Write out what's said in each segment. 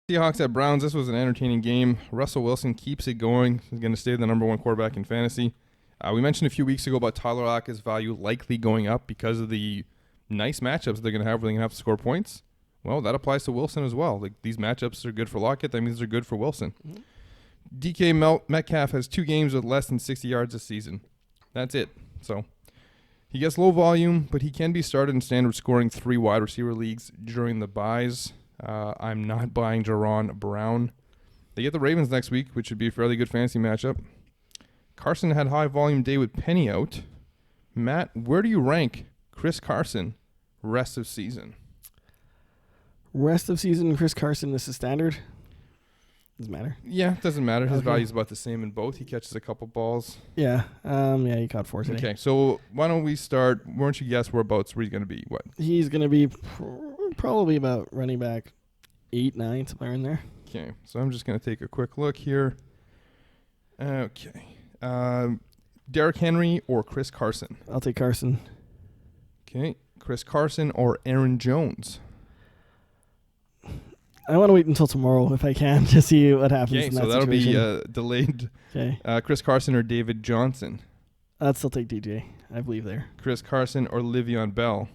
Seahawks at Browns. This was an entertaining game. Russell Wilson keeps it going. He's going to stay the number one quarterback in fantasy. We mentioned a few weeks ago about Tyler Lockett's value likely going up because of the nice matchups they're going to have where they're going to have to score points. Well, that applies to Wilson as well. Like, these matchups are good for Lockett. That means they're good for Wilson. Mm-hmm. DK Metcalf has 2 games with less than 60 yards this season. That's it. So he gets low volume, but he can be started in standard scoring 3 wide receiver leagues during the buys. I'm not buying Jaron Brown. They get the Ravens next week, which should be a fairly good fantasy matchup. Carson had high volume day with Penny out. Matt, where do you rank Chris Carson rest of season? Rest of season, Chris Carson, this is standard. Doesn't matter. Yeah, it doesn't matter. His value is about the same in both. He catches a couple balls. Yeah. He caught 4 today. Okay, so why don't we start? Why don't you guess where he's going to be? What? He's going to be probably about running back 8, 9, somewhere in there. Okay, so I'm just going to take a quick look here. Okay. Derrick Henry or Chris Carson? I'll take Carson. Okay. Chris Carson or Aaron Jones? I want to wait until tomorrow if I can to see what happens. Okay, in so that that'll situation. be delayed. Okay. Chris Carson or David Johnson? I'd still take DJ. I believe there. Chris Carson or Le'Veon Bell?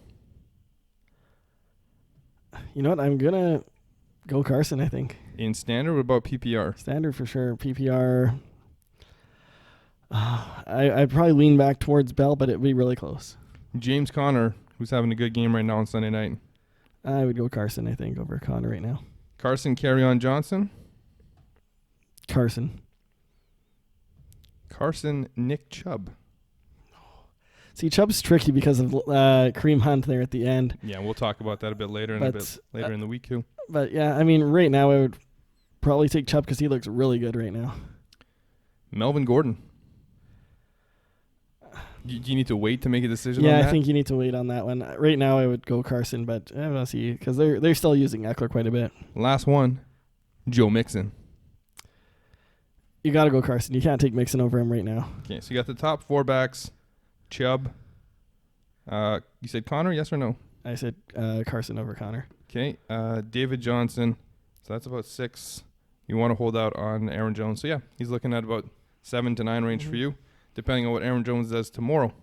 You know what? I'm going to go Carson, I think. In standard, what about PPR? Standard for sure. PPR, I'd probably lean back towards Bell, but it'd be really close. James Conner, who's having a good game right now on Sunday night. I would go Carson, I think, over Conner right now. Carson, Kerryon Johnson? Carson, Nick Chubb. See, Chubb's tricky because of Kareem Hunt there at the end. Yeah, we'll talk about that a bit later in the week too. But yeah, I mean, right now I would probably take Chubb because he looks really good right now. Melvin Gordon. Do you need to wait to make a decision on that? Yeah, I think you need to wait on that one. Right now I would go Carson, but I don't see because they're still using Eckler quite a bit. Last one, Joe Mixon. You got to go Carson. You can't take Mixon over him right now. Okay, so you got the top 4 backs. Chubb. You said Connor, yes or no? I said Carson over Connor. Okay. David Johnson. So that's about 6. You want to hold out on Aaron Jones. So yeah, he's looking at about 7 to 9 range for you, depending on what Aaron Jones does tomorrow.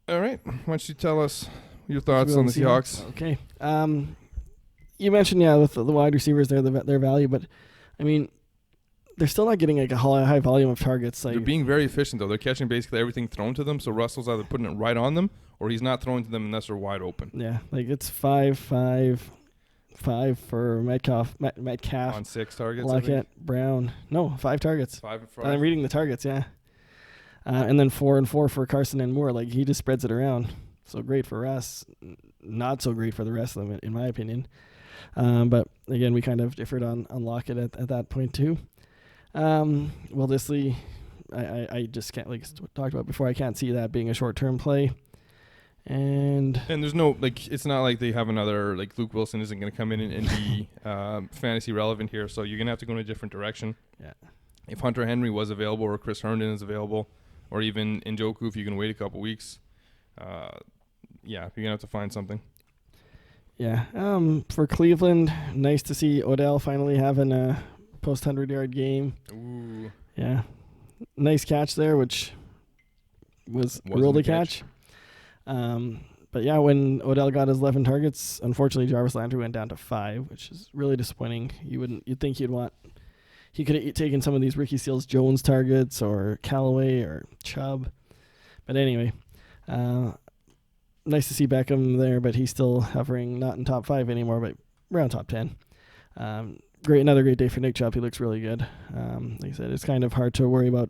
All right. Why don't you tell us your thoughts on the Seahawks? Okay. You mentioned with the wide receivers their value, but I mean, they're still not getting like a high volume of targets. Like, they're being very efficient, though. They're catching basically everything thrown to them, so Russell's either putting it right on them or he's not throwing to them unless they're wide open. Yeah, like it's 5 for Metcalf. On 6 targets, Lockett, Brown. No, 5 targets. 5 and 5. I'm reading the targets, yeah. And then 4 and 4 for Carson and Moore. Like, he just spreads it around. So great for us. Not so great for the rest of them, in my opinion. But, again, we kind of differed on Lockett at that point, too. Will Disley, I just can't, like talked about before, I can't see that being a short-term play. And there's no, like, it's not like they have another, like, Luke Wilson isn't going to come in and be fantasy relevant here, so you're going to have to go in a different direction. Yeah. If Hunter Henry was available or Chris Herndon is available, or even Njoku if you can wait a couple weeks, you're going to have to find something. Yeah. For Cleveland, nice to see Odell finally having a post 100-yard game. Ooh. Yeah. Nice catch there, which was a rule to catch. But yeah, when Odell got his 11 targets, unfortunately Jarvis Landry went down to 5, which is really disappointing. You'd think he could have taken some of these Ricky Seals-Jones targets or Callaway or Chubb. But anyway, nice to see Beckham there, but he's still hovering not in top 5 anymore, but around top 10. Another great day for Nick Chubb. He looks really good. Like I said, it's kind of hard to worry about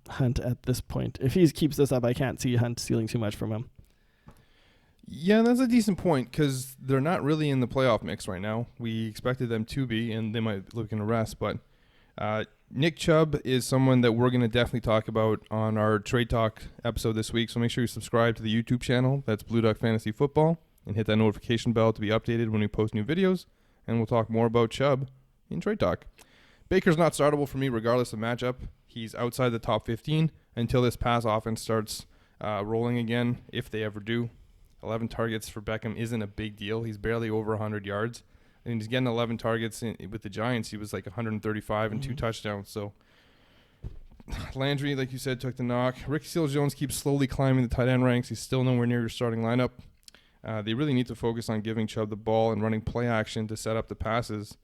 Hunt at this point. If he keeps this up, I can't see Hunt stealing too much from him. Yeah, that's a decent point because they're not really in the playoff mix right now. We expected them to be, and they might be looking to rest. But Nick Chubb is someone that we're going to definitely talk about on our Trade Talk episode this week. So make sure you subscribe to the YouTube channel. That's Blue Duck Fantasy Football. And hit that notification bell to be updated when we post new videos. And we'll talk more about Chubb in Trade Talk. Baker's not startable for me regardless of matchup. He's outside the top 15 until this pass offense starts rolling again, if they ever do. 11 targets for Beckham isn't a big deal. He's barely over 100 yards. and he's getting 11 targets with the Giants. He was like 135 and 2 touchdowns. So Landry, like you said, took the knock. Ricky Seals-Jones keeps slowly climbing the tight end ranks. He's still nowhere near your starting lineup. They really need to focus on giving Chubb the ball and running play action to set up the passes.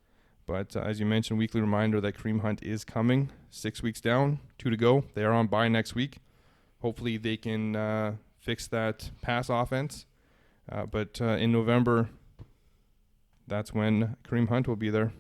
But as you mentioned, weekly reminder that Kareem Hunt is coming. 6 weeks down, 2 to go. They are on bye next week. Hopefully they can fix that pass offense. But in November, that's when Kareem Hunt will be there.